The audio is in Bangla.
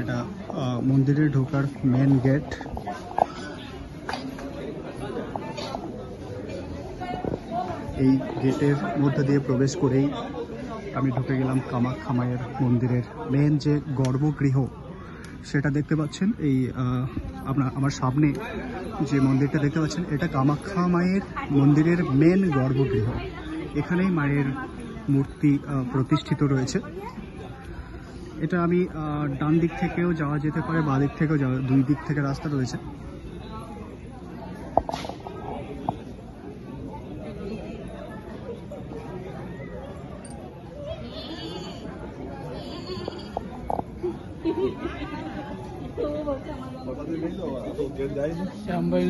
এটা মন্দিরে ঢোকার মেন গেট। এই গেটের মধ্যে দিয়ে প্রবেশ করেই আমি ঢুকে গেলাম কামাখ্যা মায়ের মন্দিরের মেন যে গর্ভগৃহ সেটা দেখতে পাচ্ছেন। এই আমার সামনে যে মন্দিরটা দেখতে পাচ্ছেন এটা কামাখ্যা মায়ের মন্দিরের মেন গর্ভগৃহ। এখানেই মায়ের মূর্তি প্রতিষ্ঠিত রয়েছে। এটা আমি ডান দিক থেকেও যাওয়া যেতে পারে, বাঁ দিক থেকেও যাওয়া, দুই দিক থেকে রাস্তা রয়েছে। श्याम भाई